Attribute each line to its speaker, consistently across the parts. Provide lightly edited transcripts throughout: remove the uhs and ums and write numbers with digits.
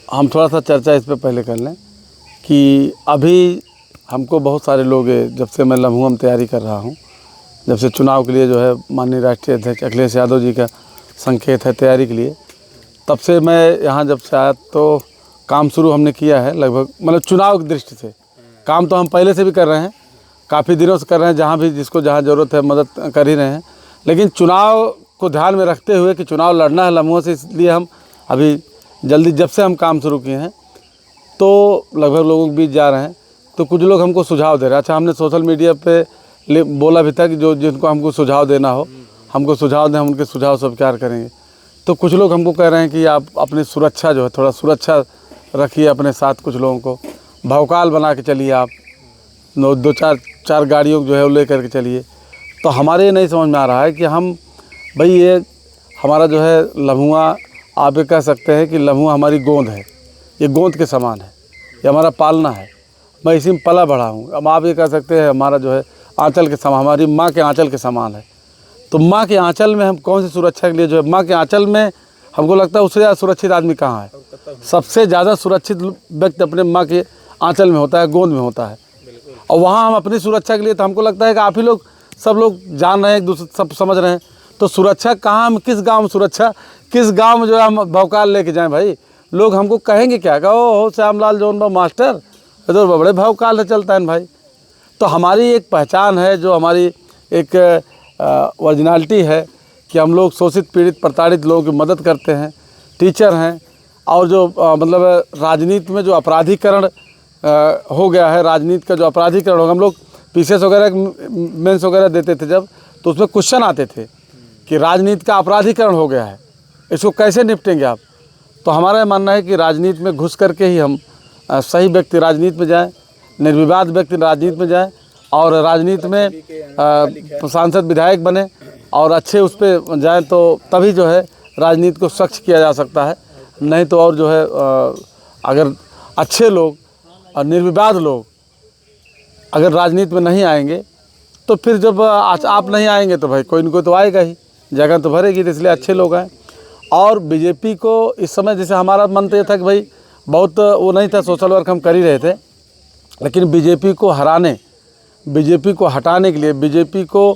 Speaker 1: हम थोड़ा सा चर्चा इस पे पहले कर लें कि अभी हमको बहुत सारे लोग, जब से मैं लम्हों में तैयारी कर रहा हूँ, जब से चुनाव के लिए जो है माननीय राष्ट्रीय अध्यक्ष अखिलेश यादव जी का संकेत है तैयारी के लिए, तब से मैं यहाँ जब से आया तो काम शुरू हमने किया है। लगभग मतलब चुनाव की दृष्टि से काम तो हम पहले से भी कर रहे हैं, काफ़ी दिनों से कर रहे हैं, जहाँ भी जिसको जहाँ ज़रूरत है मदद कर ही रहे हैं। लेकिन चुनाव को ध्यान में रखते हुए कि चुनाव लड़ना है लम्हों से, इसलिए हम अभी जल्दी जब से हम काम शुरू किए हैं तो लगभग लोगों के बीच जा रहे हैं। तो कुछ लोग हमको सुझाव दे रहे हैं। अच्छा, हमने सोशल मीडिया पे बोला भी था कि जो जिनको हमको सुझाव देना हो हमको सुझाव दें, हम उनके सुझाव स्वीकार करेंगे। तो कुछ लोग हमको कह रहे हैं कि आप अपनी सुरक्षा जो है थोड़ा सुरक्षा रखिए अपने साथ, कुछ लोगों को भौकाल बना के चलिए, आप दो चार गाड़ियों जो है वो ले करके चलिए। तो हमारे ये नहीं समझ में आ रहा है कि हम भाई ये हमारा जो है लम्हुआ, आप ये कह सकते हैं कि लम्हुआ हमारी गोंद है, ये गोंद के समान है, ये हमारा पालना है, मैं इसी में पला बढ़ा हूँ। अब आप ये कह सकते हैं हमारा जो है आंचल के समान, हमारी माँ के आंचल के समान है। तो माँ के आंचल में हम कौन सी सुरक्षा के लिए जो है, माँ के आंचल में हमको लगता है उससे ज़्यादा सुरक्षित आदमी कहाँ है। सबसे ज़्यादा सुरक्षित व्यक्ति अपने माँ के आंचल में होता है, गोंद में होता है। और वहाँ हम अपनी सुरक्षा के लिए, तो हमको लगता है कि आप ही लोग सब लोग जान रहे हैं, एक दूसरे सब समझ रहे हैं। तो सुरक्षा कहाँ, हम किस गांव में सुरक्षा, किस गांव में जो है हम भौकाल लेके जाएं भाई। लोग हमको कहेंगे क्या, कहो श्यामलाल जौन मास्टर तो बड़े भौकाल से चलता है भाई। तो हमारी एक पहचान है, जो हमारी एक ओरिजिनलिटी है कि हम लोग शोषित पीड़ित प्रताड़ित लोगों की मदद करते हैं, टीचर हैं। और जो मतलब राजनीति में जो अपराधीकरण हो गया है, राजनीति का जो अपराधीकरण हो गया, हम लोग पीसीएस वगैरह मेंस वगैरह देते थे जब, तो उसमें क्वेश्चन आते थे कि राजनीति का अपराधीकरण हो गया है, इसको कैसे निपटेंगे आप। तो हमारा मानना है कि राजनीति में घुस करके ही हम सही व्यक्ति राजनीति में जाएं, निर्विवाद व्यक्ति राजनीति में जाएं और राजनीति में सांसद विधायक बने और अच्छे उस पर जाएँ, तो तभी जो है राजनीति को स्वच्छ किया जा सकता है। नहीं तो और जो है अगर अच्छे लोग और निर्विवाद लोग अगर राजनीति में नहीं आएंगे तो फिर जब आप नहीं आएंगे तो भाई कोई न कोई तो आएगा ही, जगह तो भरेगी। तो इसलिए अच्छे लोग आए। और बीजेपी को इस समय, जैसे हमारा मन तो ये था कि भाई बहुत वो नहीं था, सोशल वर्क हम कर ही रहे थे, लेकिन बीजेपी को हराने, बीजेपी को हटाने के लिए, बीजेपी को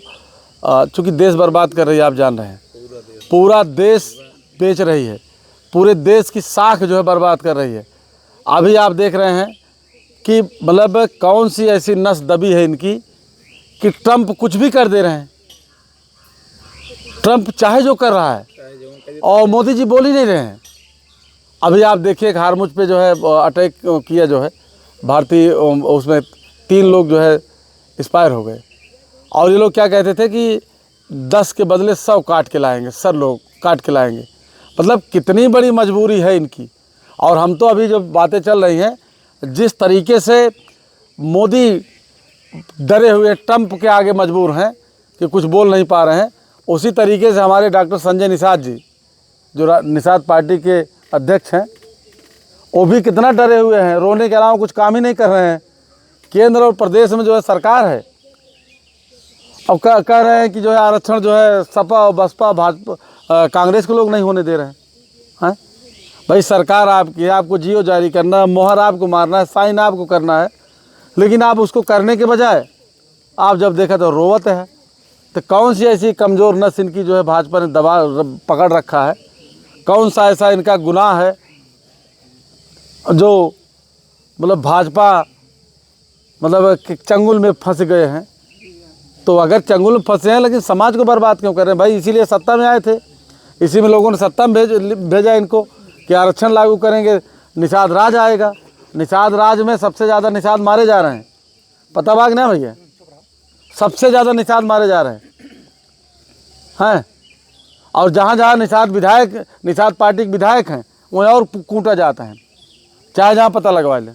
Speaker 1: चूँकि देश बर्बाद कर रही है, आप जान रहे हैं, पूरा देश बेच रही है, पूरे देश की साख जो है बर्बाद कर रही है। अभी आप देख रहे हैं कि मतलब कौन सी ऐसी नस दबी है इनकी कि ट्रंप कुछ भी कर दे रहे हैं, ट्रंप चाहे जो कर रहा है और मोदी जी बोल ही नहीं रहे हैं। अभी आप देखिए हारमुज पे जो है अटैक किया जो है भारतीय, उसमें 3 लोग जो है एक्सपायर हो गए। और ये लोग क्या कहते थे कि 10 के बदले 100 काट के लाएंगे, 100 लोग काट के लाएंगे। मतलब कितनी बड़ी मजबूरी है इनकी। और हम तो अभी जो बातें चल रही हैं, जिस तरीके से मोदी डरे हुए ट्रंप के आगे मजबूर हैं कि कुछ बोल नहीं पा रहे हैं, उसी तरीके से हमारे डॉक्टर संजय निषाद जी, जो निषाद पार्टी के अध्यक्ष हैं, वो भी कितना डरे हुए हैं, रोने के अलावा कुछ काम ही नहीं कर रहे हैं। केंद्र और प्रदेश में जो है सरकार है, अब कह रहे हैं कि जो है आरक्षण जो है सपा और बसपा भाजपा कांग्रेस के लोग नहीं होने दे रहे हैं। भाई सरकार आपकी है, आपको जियो जारी करना है, मोहर आपको मारना है, साइन आपको करना है, लेकिन आप उसको करने के बजाय आप जब देखा तो रोवत है। तो कौन सी ऐसी कमज़ोर नस इनकी जो है भाजपा ने दबा पकड़ रखा है, कौन सा ऐसा इनका गुनाह है जो मतलब भाजपा मतलब चंगुल में फंस गए हैं। तो अगर चंगुल में फंसे हैं, लेकिन समाज को बर्बाद क्यों कर रहे हैं भाई? इसीलिए सत्ता में आए थे, इसी में लोगों ने सत्ता में भेजा इनको कि आरक्षण लागू करेंगे, निषाद राज आएगा। निषाद राज में सबसे ज़्यादा निषाद मारे जा रहे हैं, पता बाग ना भैया, सबसे ज़्यादा निषाद मारे जा रहे हैं। और जहाँ जहाँ निषाद विधायक, निषाद पार्टी के विधायक हैं, वहीं और कूटा जाता है, चाहे जहाँ पता लगवा लें।